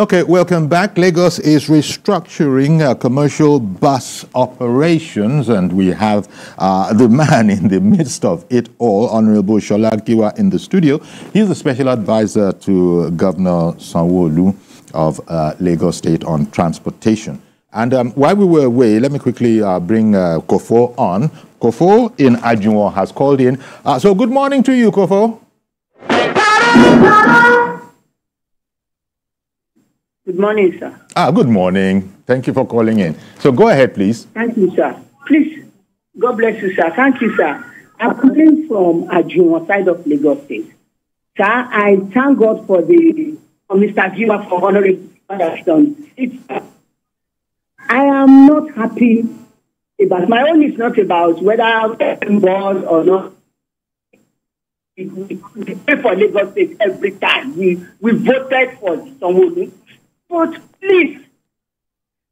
Okay, welcome back. Lagos is restructuring commercial bus operations, and we have the man in the midst of it all, Honorable Shola Giwa, in the studio. He's the special advisor to Governor Sanwo-Olu of Lagos State on transportation. And while we were away, let me quickly bring Kofo on. Kofo in Ajunwo has called in. So good morning to you, Kofo. Good morning, sir. Good morning. Thank you for calling in. So go ahead, please. Thank you, sir. Please, God bless you, sir. Thank you, sir. I'm calling from Ajunwo side of Lagos State. Sir, I thank God for Mr. Giwa for honoring what done. I am not happy about, my own is not about whether I'm born or not. We pay for Lagos State every time. We voted for Sanwo-Olu. But please,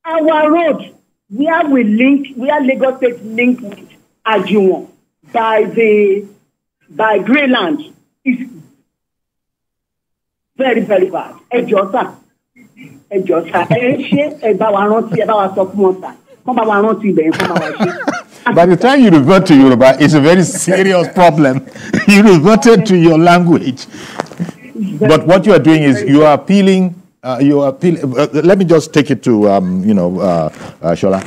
our road, where Lagos State link with Ajunwo by Greyland is very, very bad. By the time you revert to Yoruba, it's a very serious problem. You reverted to your language. But what you are doing is you are appealing. Let me just take it to Shola.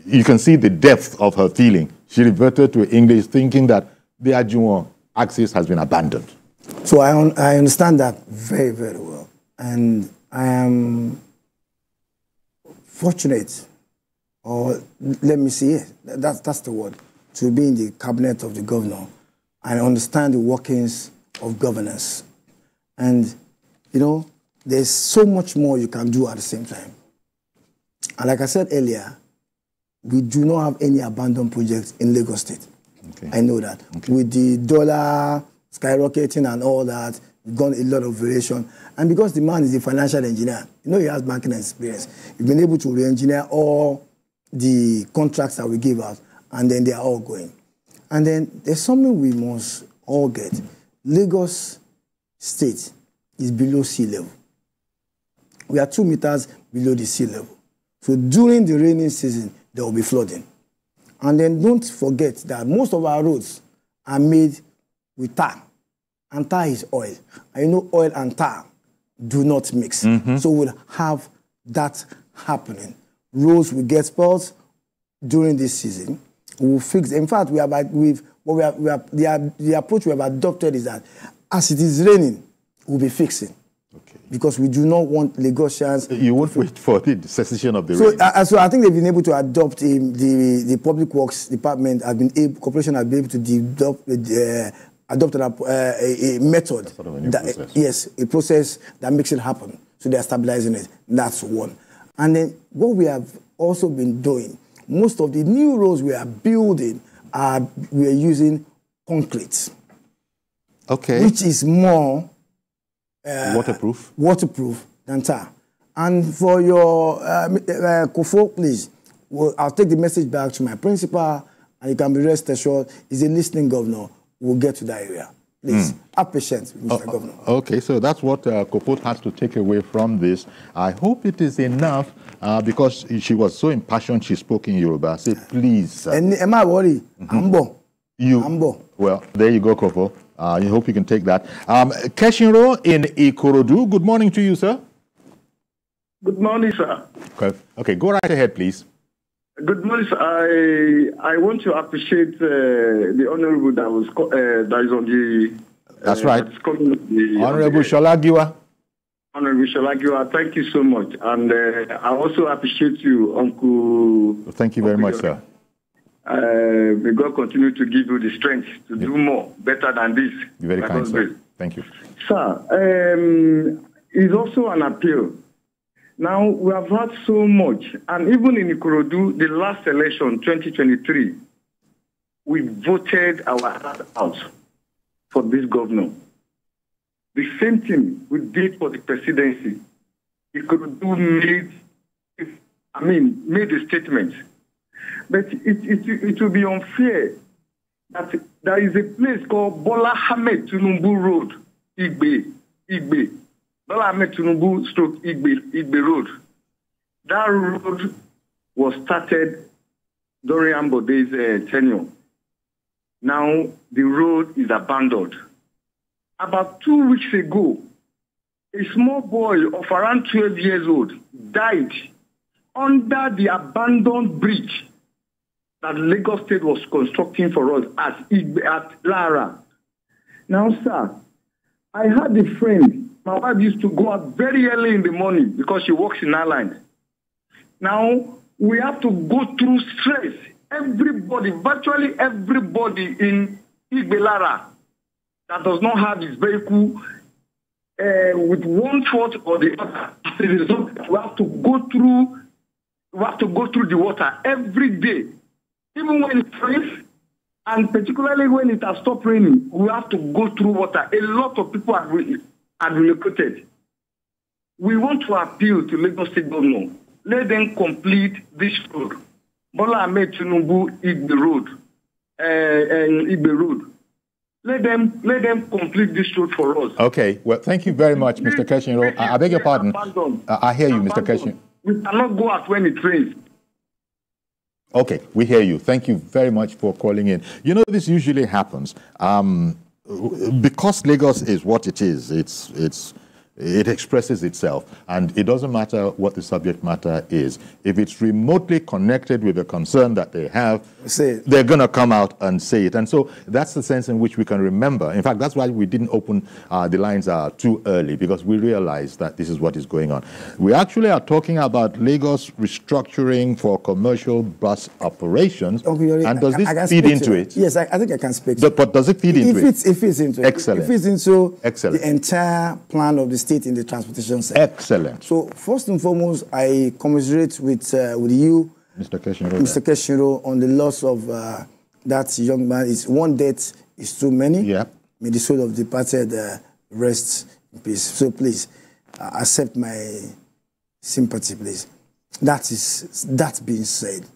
You can see the depth of her feeling. She reverted to English, thinking that the Ajunwo axis has been abandoned. So I understand that very, very well, and I am fortunate, or let me see, that's the word, to be in the cabinet of the governor and understand the workings of governance. And there's so much more you can do at the same time. And like I said earlier, we do not have any abandoned projects in Lagos State. Okay. I know that. Okay. With the dollar skyrocketing and all that, we've gone a lot of variation. And because the man is a financial engineer, he has banking experience. We've been able to re-engineer all the contracts that we give out, and then they are all going. And then there's something we must all get. Lagos State is below sea level. We are 2 meters below the sea level. So during the rainy season, there will be flooding. And then don't forget that most of our roads are made with tar. And tar is oil. And oil and tar do not mix. So we'll have that happening. Roads will get spoiled during this season. We'll fix. In fact, the approach we have adopted is that as it is raining, we'll be fixing. Okay. Because we do not want Lagosians. You won't wait for the cessation of the rain. So I think they've been able to adopt the Public Works Department corporation has been able to adopt a method. Sort of a process that makes it happen. So they are stabilizing it. That's one. And then what we have also been doing, most of the new roads we are building we are using concrete. Okay. Which is more waterproof than tar. And for your Kofo, please, I'll take the message back to my principal, and you can be rest assured, he's a listening governor. We'll get to that area. Please, have patience, Mr. Governor. Okay, so that's what Kofo has to take away from this. I hope it is enough, because she was so impassioned, she spoke in Yoruba. Say, please. Am I worried? Ambo. Well, there you go, Kofo. I hope you can take that. Keshinro in Ikorodu, good morning to you, sir. Good morning, sir. Okay, go right ahead, please. Good morning, sir. I want to appreciate the honorable that is on the... That's right. Honorable Shola Giwa. Honorable Shola Giwa, thank you so much. And I also appreciate you, Uncle... Thank you very much, sir. May God continue to give you the strength to do more, better than this. You're very kind, sir. Thank you. Sir, it's also an appeal. Now, we have had so much, and even in Ikorodu, the last election, 2023, we voted our heart out for this governor. The same thing we did for the presidency. Ikorodu made a statement. But it will be unfair that there is a place called Bola Ahmed Tinubu Road, Igbe. Bola Ahmed Tinubu stroke Igbe Road. That road was started during Ambode's tenure. Now the road is abandoned. About 2 weeks ago, a small boy of around 12 years old died under the abandoned bridge that Lagos State was constructing for us at Lara. Now, sir, I had a friend. My wife used to go out very early in the morning because she works in airline. Now, we have to go through stress. Everybody, virtually everybody in Igbelara that does not have his vehicle with one fault or the other, as a result, we have to go through the water every day. Even when it rains, and particularly when it has stopped raining, we have to go through water. A lot of people are relocated. We want to appeal to Lagos State Governor. Let them complete this road. Bola Ahmed Tinubu Igbe Road and Igbe Road. Let them complete this road for us. Okay. Well, thank you very much, Mr. Keshinro. I beg your pardon. I hear you, Mr. Keshinro. We cannot go out when it rains. Okay, we hear you. Thank you very much for calling in. You know, this usually happens because Lagos is what it is. It expresses itself, and it doesn't matter what the subject matter is. If it's remotely connected with a concern that they have, they're going to come out and say it. And so that's the sense in which we can remember. In fact, that's why we didn't open the lines too early, because we realized that this is what is going on. We actually are talking about Lagos restructuring for commercial bus operations. Okay, and does this feed into it? Yes, I think I can speak. But does it feed into it? It fits into it. Excellent. It fits into Excellent. the entire plan of the state in the transportation sector. Excellent. So first and foremost, I commiserate with you, Mr. Keshinro, on the loss of that young man. It's one death is too many. Yeah. May the soul of the departed rest in peace. So please accept my sympathy, please. That being said,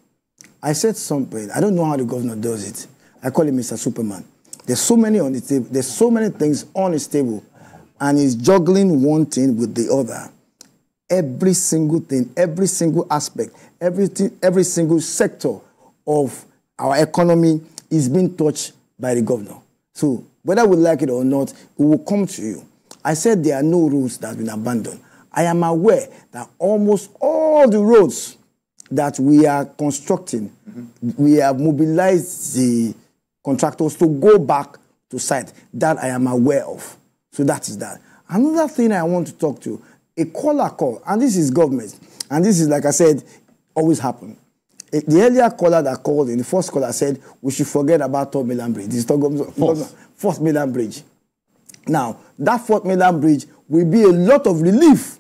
I said something. I don't know how the governor does it. I call him Mr. Superman. There's so many on the table. There's so many things on his table, and he's juggling one thing with the other. Every single thing, every single aspect, every single sector of our economy is being touched by the governor. So whether we like it or not, it will come to you. I said there are no roads that have been abandoned. I am aware that almost all the roads that we are constructing, we have mobilized the contractors to go back to site. That I am aware of. So that is that. Another thing I want to talk to, a caller call, and this is government, and this is, like I said, always happen. The earlier caller that called in, the first caller said, we should forget about Third Mainland Bridge. This is Fourth Mainland Bridge. Now, that Fourth Mainland Bridge will be a lot of relief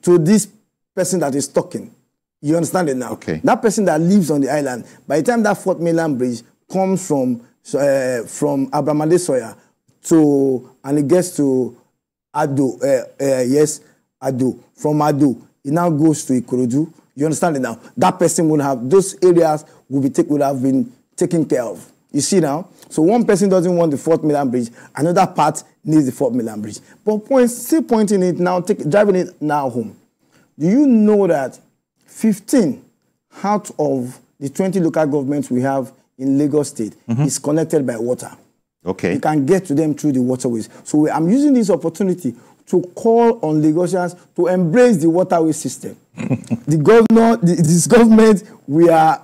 to this person that is talking. You understand it now? Okay. That person that lives on the island, by the time that Fourth Mainland Bridge comes from Abramade Soya and it gets to Ado, Ado. From Ado, it now goes to Ikorodu. You understand it now? That person would have, those areas would have been taken care of. You see now? So one person doesn't want the Fourth Mainland Bridge, another part needs the Fourth Mainland Bridge. But still pointing it now, driving it now home. Do you know that 15 out of the 20 local governments we have in Lagos State is connected by water? Okay. You can get to them through the waterways. So I'm using this opportunity to call on Lagosians to embrace the waterway system. The governor, this government, we are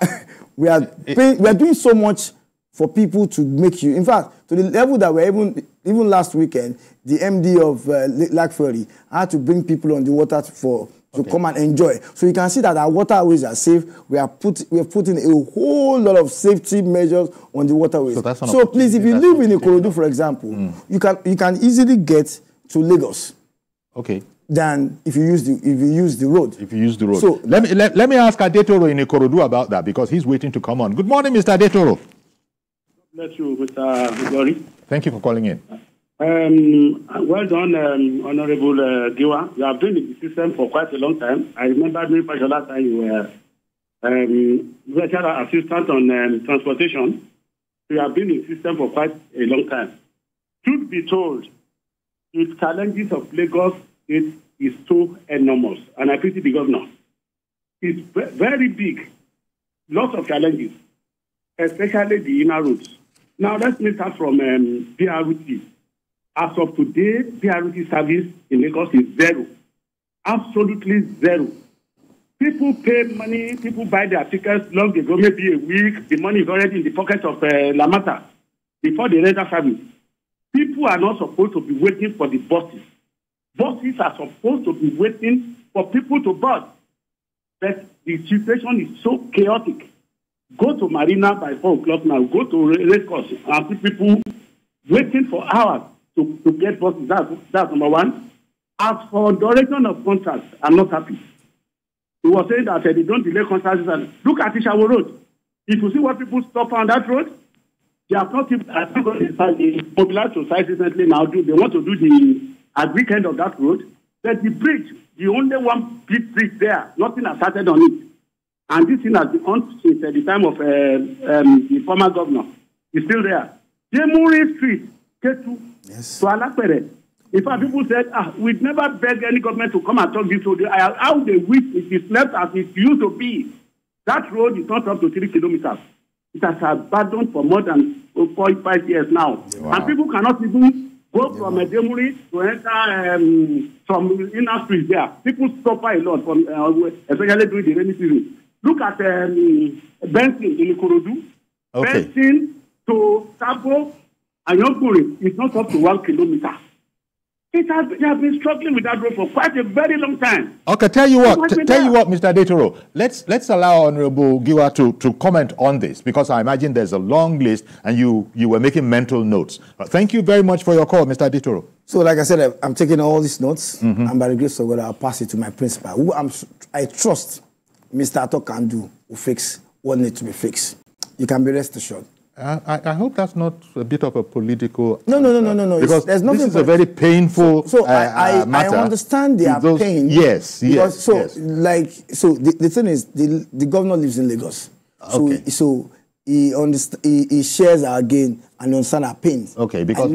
doing so much for people to make you. In fact, to the level that we're even last weekend, the MD of Lake Ferry had to bring people on the water to come and enjoy. So you can see that our waterways are safe. We are putting a whole lot of safety measures on the waterways. So please, if you live in Ikorodu, for example, you can easily get to Lagos. Okay. Than if you use the road. If you use the road. So let me ask Adetoro in Ikorodu about that, because he's waiting to come on. Good morning, Mr. Adetoro. Bless you, Mr. Glory. Thank you for calling in. Well done, Honorable Giwa. You have been in the system for quite a long time. I remember during the last time you were special assistant on transportation. You have been in the system for quite a long time. Truth be told, the challenges of Lagos state is so enormous, and I pity the governor. It's very big, lots of challenges, especially the inner roads. Now, let me start from BRT. As of today, BRT service in Lagos is zero. Absolutely zero. People pay money, people buy their tickets long ago, maybe a week. The money is already in the pocket of Lamata before the rental service. People are not supposed to be waiting for the buses. Buses are supposed to be waiting for people to board. But the situation is so chaotic. Go to Marina by 4 o'clock now, go to race course, and see people waiting for hours to get buses. That's number one. As for duration of contracts, I'm not happy. He was saying that they don't delay contracts. And look at Ishawo Road. If you see what people stop on that road, they have not even, I think the Popular Society recently now they want to do the at weekend of that road. But the bridge, the only one big bridge there, nothing has started on it. And this thing has been on since the time of the former governor. It's still there. Jemuri Street, Ketu, to Alapere. In fact, people said, we'd never beg any government to come and talk this road. How they wish it is left as it used to be. That road is not up to 3 kilometers. It has abandoned for more than 4-5 years now. Wow. And people cannot even go from Jemuri to enter from inner streets there. People suffer a lot, from, especially during the rainy season. Look at Benson in Ikorodu. Okay. Benson to Sabo and Yonkuri is not up to 1 kilometer. They have been struggling with that road for quite a very long time. Okay, tell you what, Mr. Adetoro, let's allow Honorable Giwa to comment on this, because I imagine there's a long list and you were making mental notes. Thank you very much for your call, Mr. Adetoro. So, like I said, I'm taking all these notes, and by the grace of God, I'll pass it to my principal, who I trust Mr. Ato can do, will fix what needs to be fixed. You can be rest assured. I hope that's not a bit of a political... No. Because there's nothing, this is a very painful matter. I understand their pain. Yes. The thing is, the governor lives in Lagos. So he shares our gain and understands our pain. Okay, because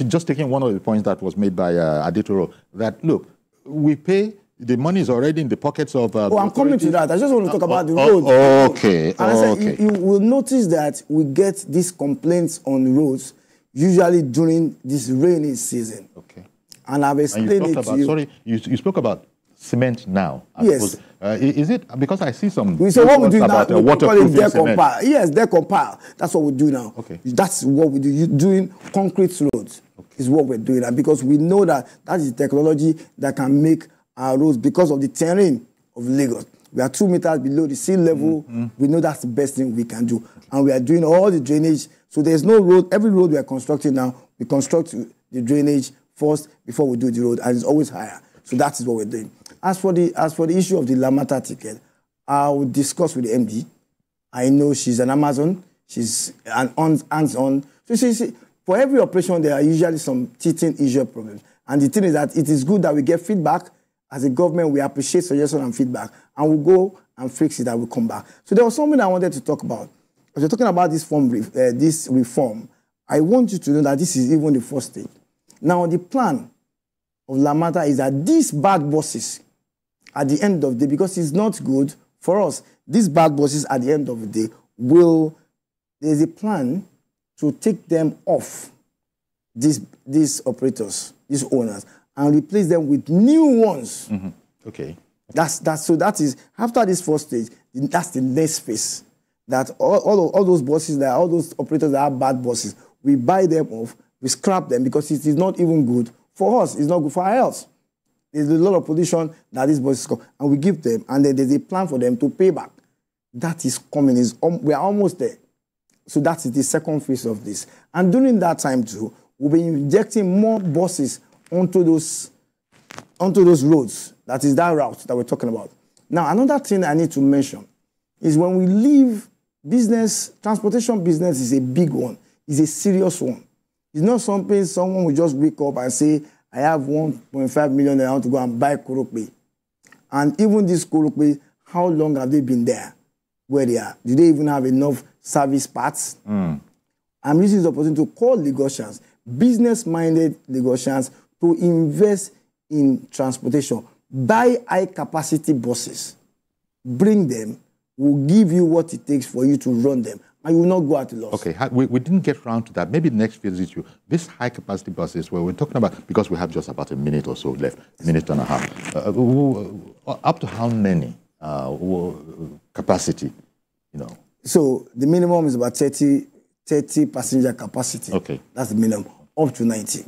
just taking one of the points that was made by Adetoro, that, look, we pay... The money is already in the pockets of... I'm coming to that. I just want to talk about the roads. Okay. And I said, you will notice that we get these complaints on roads usually during this rainy season. Okay. And I've explained it to you. Sorry, you spoke about cement now. Yes. Is it because I see some... So what we do now, we call it decompile. Yes, decompile. That's what we do now. Okay. That's what we do. You're doing concrete roads is what we're doing. And because we know that is technology that can make our roads, because of the terrain of Lagos. We are 2 meters below the sea level. We know that's the best thing we can do. And we are doing all the drainage. So there's no road. Every road we are constructing now, we construct the drainage first before we do the road. And it's always higher. So that is what we're doing. As for the issue of the Lamata ticket, I will discuss with the MD. I know she's an Amazon. She's an hands-on. So see, for every operation, there are usually some teething issue problems. And the thing is that it is good that we get feedback. As a government, we appreciate suggestions and feedback, and we'll go and fix it and we'll come back. So there was something I wanted to talk about. As you're talking about this reform, I want you to know that this is even the first stage. Now, the plan of Lamata is that these bad bosses, at the end of the day, because it's not good for us, these bad bosses at the end of the day there's a plan to take them off, these operators, these owners, and replace them with new ones. Okay. That is after this first stage. That's the next phase. That all those bosses, all those operators that are bad bosses, we buy them off, we scrap them because it is not even good for us. It's not good for our health. There's a lot of pollution that these bosses come, and we give them, and then there's a plan for them to pay back. That is coming. We are almost there. So that is the second phase of this. And during that time too, we'll be injecting more buses onto those roads. That is that route that we're talking about. Now, another thing I need to mention is when we leave business, transportation business is a big one. It's a serious one. It's not something someone will just wake up and say, I have 1.5 million and I want to go and buy Korokpe. And even this Korokpe, how long have they been there where they are? Do they even have enough service parts? I'm using this opportunity to call Lagosians, business-minded Lagosians, to invest in transportation. Buy high-capacity buses. Bring them. We'll give you what it takes for you to run them, and you will not go at a loss. Okay, we didn't get around to that. Maybe the next visit you. This high-capacity buses, where we're talking about, because we have just about a minute or so left, minute and a half. Up to how many capacity, you know? So the minimum is about 30 passenger capacity. Okay. That's the minimum. Up to 90.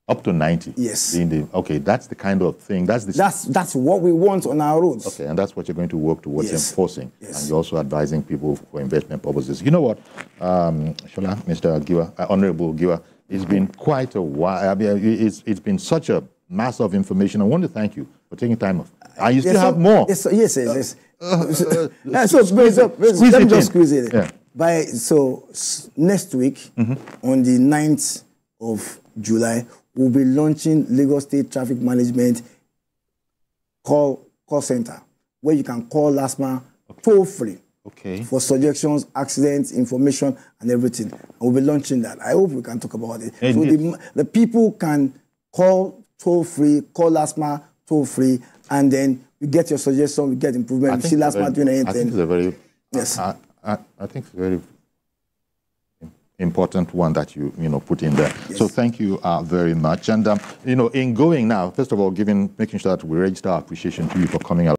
Up to 90? Yes. Okay, that's the kind of thing. That's what we want on our roads. Okay, and that's what you're going to work towards enforcing. Yes. And you're also advising people for investment purposes. You know what, Shola, Mr. Giwa, Honorable Giwa, it's been quite a while. I mean, it's been such a mass of information. I want to thank you for taking time off. And you still have more. Yes. So let me just squeeze it. Yeah. So next week, on the 9th of July, we'll be launching Lagos State Traffic Management call center, where you can call LASMA toll-free for suggestions, accidents, information, and everything. And we'll be launching that. I hope we can talk about it. So the people can call toll-free, call LASMA toll-free, and then you get your suggestion, we get improvement. We see LASMA doing anything. I think it's a very, I think it's a very important one that you put in there. Yes. So thank you very much. And in going now, first of all, making sure that we register our appreciation to you for coming out.